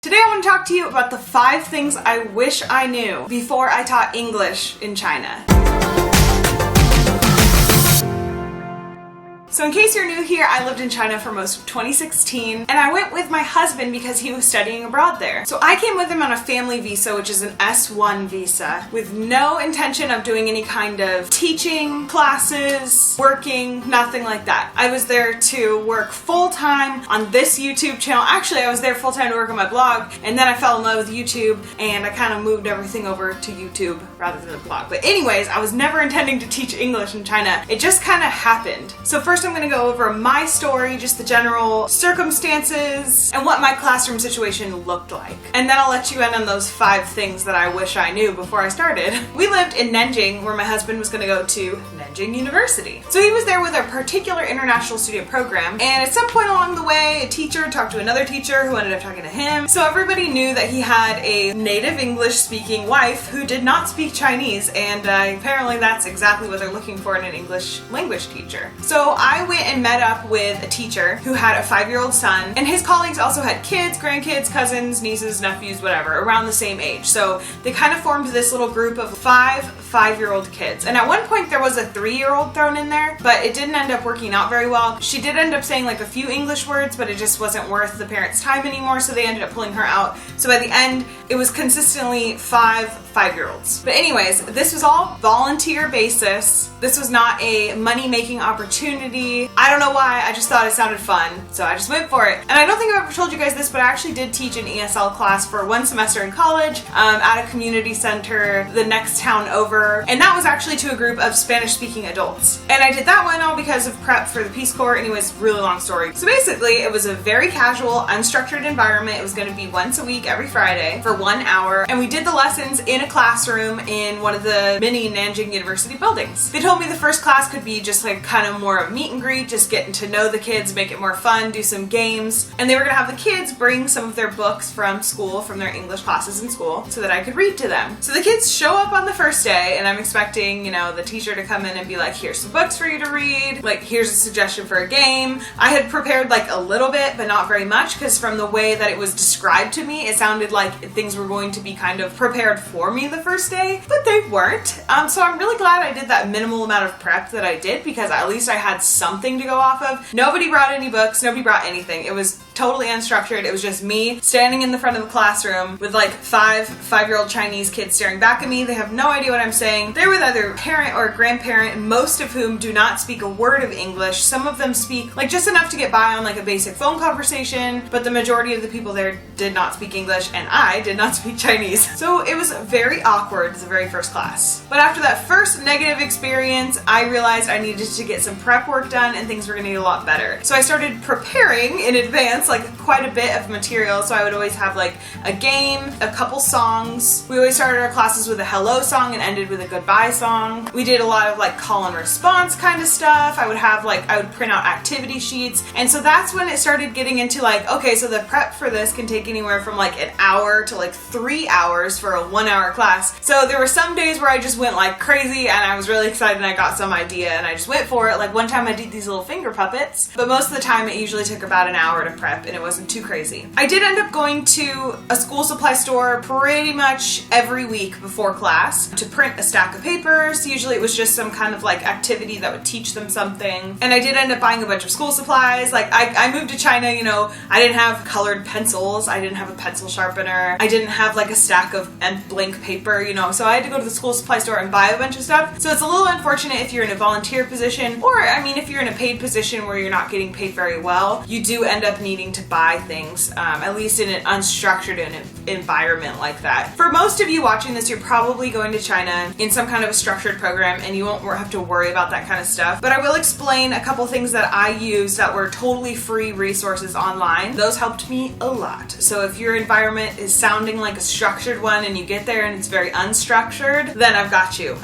Today I want to talk to you about the 5 things I wish I knew before I taught English in China. So in case you're new here, I lived in China for most of 2016, and I went with my husband because he was studying abroad there. So I came with him on a family visa, which is an S1 visa, with no intention of doing any kind of teaching, classes, working, nothing like that. I was there to work full-time on this YouTube channel. Actually, I was there full-time to work on my blog, and then I fell in love with YouTube, and I kind of moved everything over to YouTube rather than the blog. But anyways, I was never intending to teach English in China. It just kind of happened. So first I'm going to go over my story, just the general circumstances, and what my classroom situation looked like. And then I'll let you in on those 5 things that I wish I knew before I started. We lived in Nanjing, where my husband was going to go to Nanjing University. So he was there with a particular international student program, and at some point along the way, a teacher talked to another teacher who ended up talking to him. So everybody knew that he had a native English-speaking wife who did not speak Chinese, and apparently that's exactly what they're looking for in an English language teacher. So I went and met up with a teacher who had a 5-year-old son, and his colleagues also had kids, grandkids, cousins, nieces, nephews, whatever, around the same age. So they kind of formed this little group of 5-year-old kids. And at one point there was a 3-year-old thrown in there, but it didn't end up working out very well. She did end up saying like a few English words, but it just wasn't worth the parents' time anymore, so they ended up pulling her out. So by the end, it was consistently 5-year-olds. But anyways, this was all volunteer basis. This was not a money-making opportunity. I don't know why, I just thought it sounded fun, so I just went for it. And I don't think I've ever told you guys this, but I actually did teach an ESL class for 1 semester in college at a community center the next town over, and that was actually to a group of Spanish-speaking adults. And I did that one all because of prep for the Peace Corps. Anyways, really long story. So basically, it was a very casual, unstructured environment. It was going to be once a week, every Friday, for 1 hour, and we did the lessons in a classroom in one of the mini Nanjing University buildings. They told me the first class could be just like kind of more of meet and greet, just getting to know the kids, make it more fun, do some games, and they were going to have the kids bring some of their books from school, from their English classes in school, so that I could read to them. So the kids show up on the first day, and I'm expecting, you know, the teacher to come in and be like, here's some books for you to read, like here's a suggestion for a game. I had prepared like a little bit, but not very much, because from the way that it was described to me, it sounded like things were going to be kind of prepared for me the first day, but they weren't. So I'm really glad I did that minimal amount of prep that I did, because at least I had something to go off of. Nobody brought any books, nobody brought anything. It was totally unstructured. It was just me standing in the front of the classroom with like 5-year-old Chinese kids staring back at me. They have no idea what I'm saying. They're with either a parent or a grandparent, most of whom do not speak a word of English. Some of them speak like just enough to get by on like a basic phone conversation, but the majority of the people there did not speak English, and I did not speak Chinese. So it was very awkward the very first class. But after that first negative experience, I realized I needed to get some prep work done, and things were going to get a lot better. So I started preparing in advance, like quite a bit of material. So I would always have like a game, a couple songs. We always started our classes with a hello song and ended with a goodbye song. We did a lot of like call and response kind of stuff. I would print out activity sheets. And so that's when it started getting into like, okay, so the prep for this can take anywhere from like an hour to like 3 hours for a 1-hour class. So there were some days where I just went like crazy, and I was really excited, and I got some idea and I just went for it. Like one time I did these little finger puppets, but most of the time it usually took about an hour to prep, and it wasn't too crazy. I did end up going to a school supply store pretty much every week before class to print a stack of papers. Usually it was just some kind of like activity that would teach them something. And I did end up buying a bunch of school supplies. Like I moved to China, you know, I didn't have colored pencils, I didn't have a pencil sharpener, I didn't have like a stack of blank paper, you know, so I had to go to the school supply store and buy a bunch of stuff. So it's a little unfortunate if you're in a volunteer position, or I mean if you're in a paid position where you're not getting paid very well, you do end up needing to buy things, at least in an unstructured environment like that. For most of you watching this, you're probably going to China in some kind of a structured program, and you won't have to worry about that kind of stuff. But I will explain a couple things that I used that were totally free resources online. Those helped me a lot. So if your environment is sounding like a structured one and you get there and it's very unstructured, then I've got you.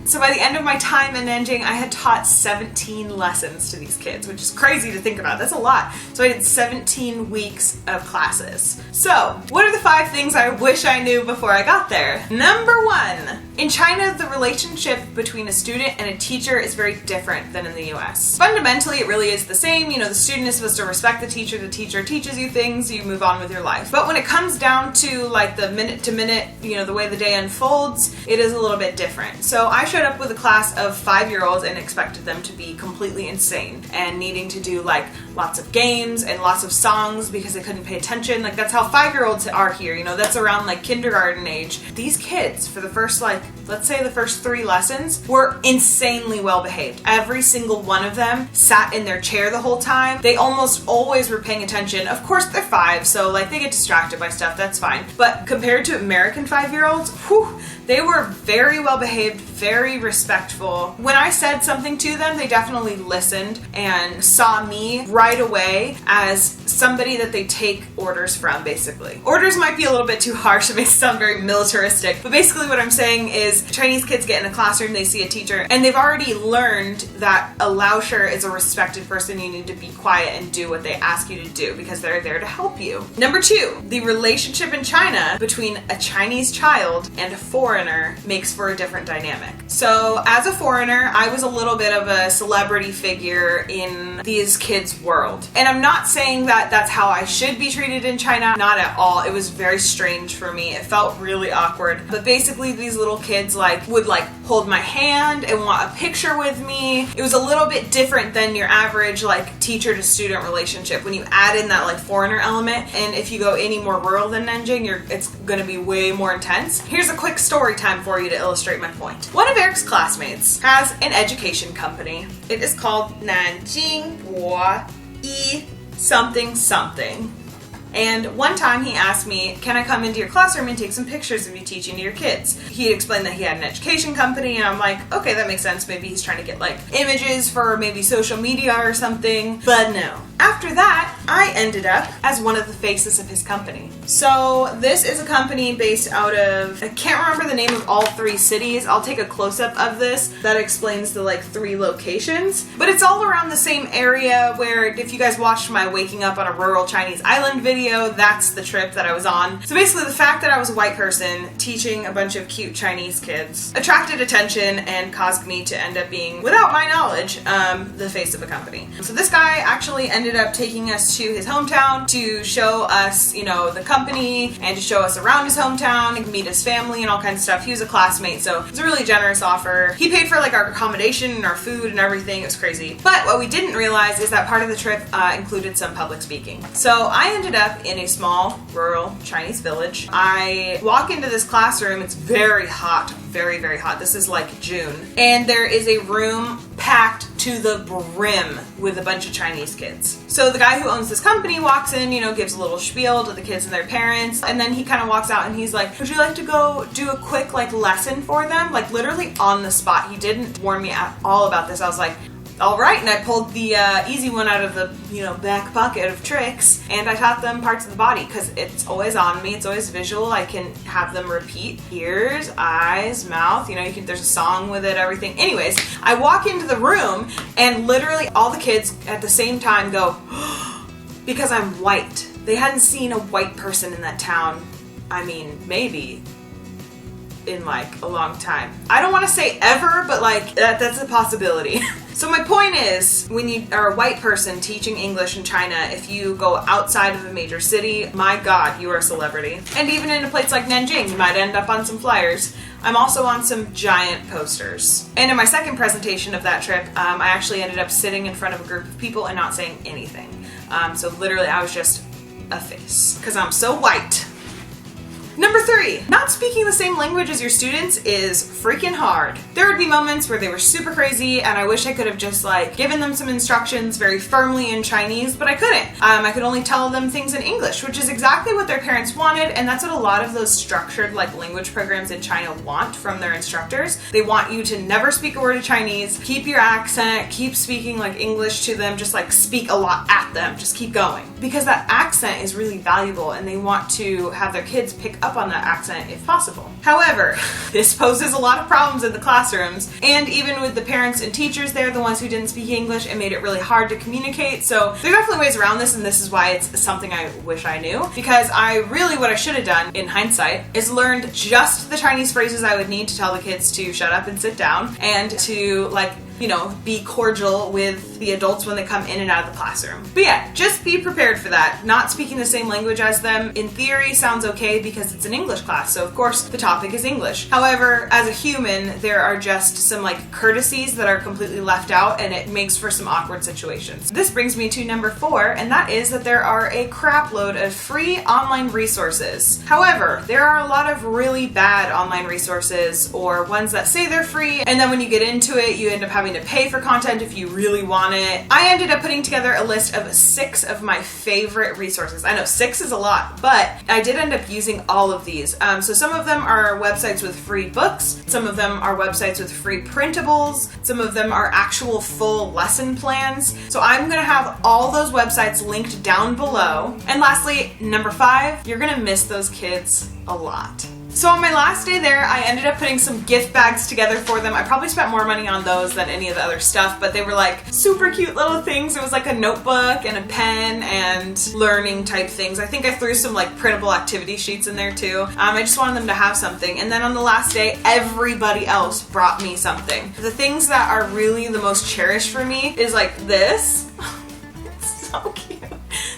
So by the end of my time in Nanjing, I had taught 17 lessons to these kids, which is crazy to think about. That's a lot. So I did 17 weeks of classes. So what are the 5 things I wish I knew before I got there? Number 1, in China, the relationship between a student and a teacher is very different than in the US. Fundamentally, it really is the same. You know, the student is supposed to respect the teacher teaches you things, you move on with your life. But when it comes down to like the minute to minute, you know, the way the day unfolds, it is a little bit different. So I showed up with a class of 5-year-olds and expected them to be completely insane and needing to do like lots of games and lots of songs because they couldn't pay attention. Like that's how 5-year-olds are here, you know, that's around like kindergarten age. These kids, for the first let's say the first 3 lessons, were insanely well behaved. Every single one of them sat in their chair the whole time. They almost always were paying attention. Of course they're 5, so like they get distracted by stuff, that's fine. But compared to American 5-year-olds, whew, they were very well behaved, very respectful. When I said something to them, they definitely listened and saw me right away as somebody that they take orders from, basically. Orders might be a little bit too harsh, it makes it sound very militaristic, but basically what I'm saying is Chinese kids get in a classroom, they see a teacher, and they've already learned that a lausher is a respected person. You need to be quiet and do what they ask you to do because they're there to help you. Number 2, the relationship in China between a Chinese child and a foreigner makes for a different dynamic. So as a foreigner, I was a little bit of a celebrity figure in these kids' world. And I'm not saying that that's how I should be treated in China, not at all. It was very strange for me. It felt really awkward. But basically these little kids would hold my hand and want a picture with me. It was a little bit different than your average teacher to student relationship when you add in that foreigner element. And if you go any more rural than Nanjing, it's going to be way more intense. Here's a quick story time for you to illustrate my point. One of Eric's classmates has an education company. It is called Nanjing University something something. And one time he asked me, can I come into your classroom and take some pictures of you teaching to your kids? He had explained that he had an education company, and I'm like, okay, that makes sense. Maybe he's trying to get images for maybe social media or something. But no. After that, I ended up as one of the faces of his company. So this is a company based out of, I can't remember the name of all 3 cities. I'll take a close-up of this that explains the 3 locations. But it's all around the same area where if you guys watched my waking up on a rural Chinese island video, that's the trip that I was on. So basically the fact that I was a white person teaching a bunch of cute Chinese kids attracted attention and caused me to end up being, without my knowledge, the face of a company. So this guy actually ended up taking us to his hometown to show us, the company and to show us around his hometown and meet his family and all kinds of stuff. He was a classmate, so it was a really generous offer. He paid for our accommodation and our food and everything. It was crazy. But what we didn't realize is that part of the trip included some public speaking. So I ended up in a small rural Chinese village. I walk into this classroom. It's very hot, very, very hot. This is June. And there is a room packed to the brim with a bunch of Chinese kids. So the guy who owns this company walks in, gives a little spiel to the kids and their parents, and then he kind of walks out and he's like, would you like to go do a quick lesson for them? Literally on the spot. He didn't warn me at all about this. I was like, all right, and I pulled the easy one out of the back pocket of tricks, and I taught them parts of the body because it's always on me. It's always visual. I can have them repeat ears, eyes, mouth. There's a song with it, everything. Anyways, I walk into the room and literally all the kids at the same time go because I'm white. They hadn't seen a white person in that town. I mean, maybe in a long time. I don't want to say ever, but that's a possibility. So my point is, when you are a white person teaching English in China, if you go outside of a major city, my God, you are a celebrity. And even in a place like Nanjing, you might end up on some flyers. I'm also on some giant posters. And in my second presentation of that trip, I actually ended up sitting in front of a group of people and not saying anything. So literally I was just a face, because I'm so white. Number 3, not speaking the same language as your students is freaking hard. There would be moments where they were super crazy and I wish I could have just given them some instructions very firmly in Chinese, but I couldn't. I could only tell them things in English, which is exactly what their parents wanted, and that's what a lot of those structured language programs in China want from their instructors. They want you to never speak a word of Chinese, keep your accent, keep speaking English to them, just speak a lot at them, just keep going. Because that accent is really valuable and they want to have their kids pick up on that accent if possible. However, this poses a lot of problems in the classrooms, and even with the parents and teachers there, the ones who didn't speak English, it made it really hard to communicate. So there's definitely ways around this, and this is why it's something I wish I knew, because what I should have done in hindsight is learned just the Chinese phrases I would need to tell the kids to shut up and sit down, and to be cordial with the adults when they come in and out of the classroom. But yeah, just be prepared for that. Not speaking the same language as them, in theory, sounds okay because it's an English class, so of course the topic is English. However, as a human, there are just some courtesies that are completely left out, and it makes for some awkward situations. This brings me to number 4, and that is that there are a crap load of free online resources. However, there are a lot of really bad online resources, or ones that say they're free, and then when you get into it, you end up having to pay for content if you really want it. I ended up putting together a list of 6 of my favorite resources. I know 6 is a lot, but I did end up using all of these. So some of them are websites with free books, some of them are websites with free printables, some of them are actual full lesson plans. So I'm gonna have all those websites linked down below. And lastly, number 5, you're gonna miss those kids a lot. So on my last day there, I ended up putting some gift bags together for them. I probably spent more money on those than any of the other stuff, but they were super cute little things. It was a notebook and a pen and learning type things. I think I threw some printable activity sheets in there too. I just wanted them to have something. And then on the last day, everybody else brought me something. The things that are really the most cherished for me is this. It's so cute.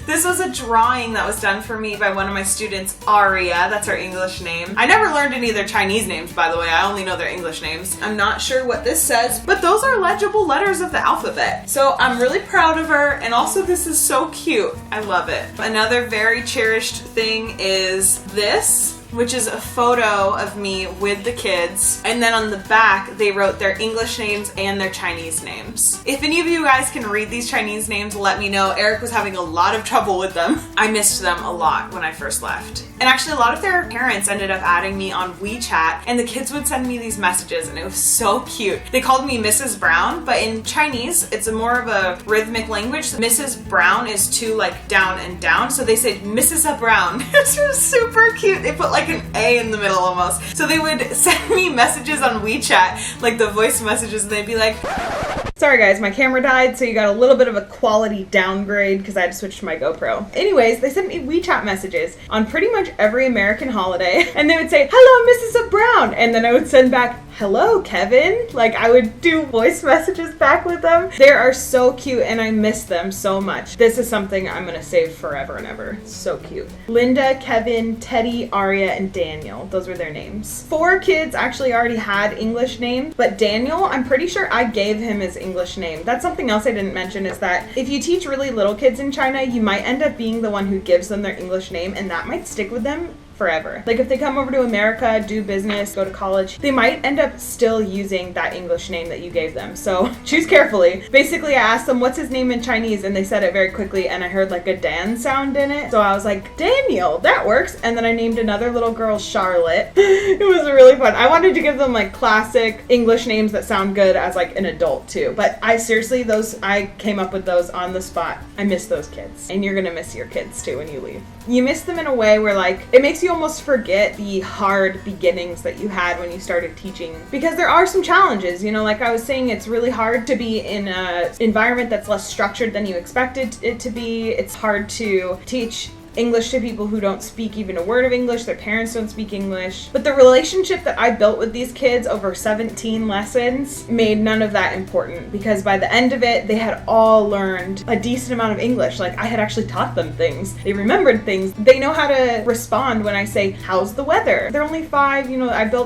This was a drawing that was done for me by one of my students, Aria. That's her English name. I never learned any of their Chinese names, by the way. I only know their English names. I'm not sure what this says, but those are legible letters of the alphabet. So I'm really proud of her, and also this is so cute. I love it. Another very cherished thing is this, which is a photo of me with the kids, and then on the back they wrote their English names and their Chinese names. If any of you guys can read these Chinese names, let me know. Eric was having a lot of trouble with them. I missed them a lot when I first left. And actually a lot of their parents ended up adding me on WeChat, and the kids would send me these messages, and it was so cute. They called me Mrs. Brown, but in Chinese it's more of a rhythmic language. So Mrs. Brown is to down and down, so they said Mrs. Brown. It was super cute. They put an A in the middle almost. So they would send me messages on WeChat, the voice messages, and they'd be like, sorry guys, my camera died, so you got a little bit of a quality downgrade because I had to switch to my GoPro. Anyways, they sent me WeChat messages on pretty much every American holiday, and they would say, hello, Mrs. Brown, and then I would send back, hello, Kevin. I would do voice messages back with them. They are so cute, and I miss them so much. This is something I'm gonna save forever and ever. So cute. Linda, Kevin, Teddy, Aria, and Daniel. Those were their names. 4 kids actually already had English names, but Daniel, I'm pretty sure I gave him his English name. That's something else I didn't mention, is that if you teach really little kids in China, you might end up being the one who gives them their English name, and that might stick with them forever. If they come over to America, do business, go to college, they might end up still using that English name that you gave them. So choose carefully. Basically, I asked them, what's his name in Chinese? And they said it very quickly, and I heard a Dan sound in it. So I was like, Daniel, that works. And then I named another little girl Charlotte. It was really fun. I wanted to give them classic English names that sound good as an adult too. But I came up with those on the spot. I miss those kids. And you're gonna miss your kids too when you leave. You miss them in a way where it makes you almost forget the hard beginnings that you had when you started teaching, because there are some challenges. Like I was saying, it's really hard to be in an environment that's less structured than you expected it to be. It's hard to teach English to people who don't speak even a word of English. Their parents don't speak English. But the relationship that I built with these kids over 17 lessons made none of that important, because by the end of it, they had all learned a decent amount of English. I had actually taught them things. They remembered things. They know how to respond when I say, how's the weather? They're only 5.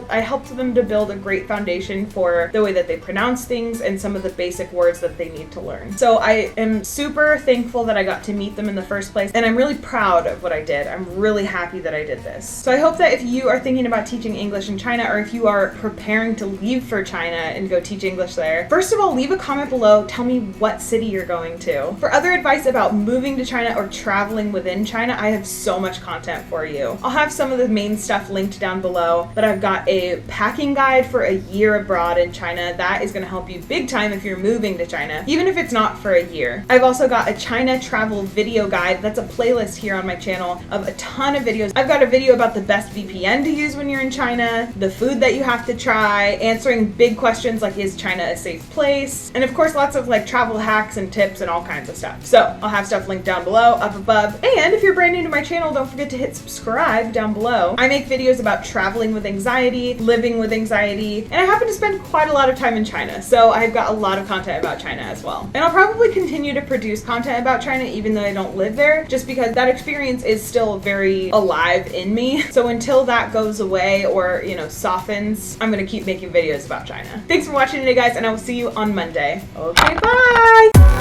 I helped them to build a great foundation for the way that they pronounce things and some of the basic words that they need to learn. So I am super thankful that I got to meet them in the first place, and I'm really proud of what I did. I'm really happy that I did this. So I hope that if you are thinking about teaching English in China, or if you are preparing to leave for China and go teach English there, first of all, leave a comment below. Tell me what city you're going to. For other advice about moving to China or traveling within China, I have so much content for you. I'll have some of the main stuff linked down below, but I've got a packing guide for a year abroad in China. That is going to help you big time if you're moving to China, even if it's not for a year. I've also got a China travel video guide. That's a playlist here on on my channel of a ton of videos. I've got a video about the best VPN to use when you're in China, the food that you have to try, answering big questions like, is China a safe place? And of course, lots of like travel hacks and tips and all kinds of stuff. So I'll have stuff linked down below, up above. And if you're brand new to my channel, don't forget to hit subscribe down below. I make videos about traveling with anxiety, living with anxiety, and I happen to spend quite a lot of time in China. So I've got a lot of content about China as well. And I'll probably continue to produce content about China even though I don't live there, just because that experience is still very alive in me. So until that goes away or, you know, softens, I'm gonna keep making videos about China. Thanks for watching today, guys, and I will see you on Monday. Okay, bye!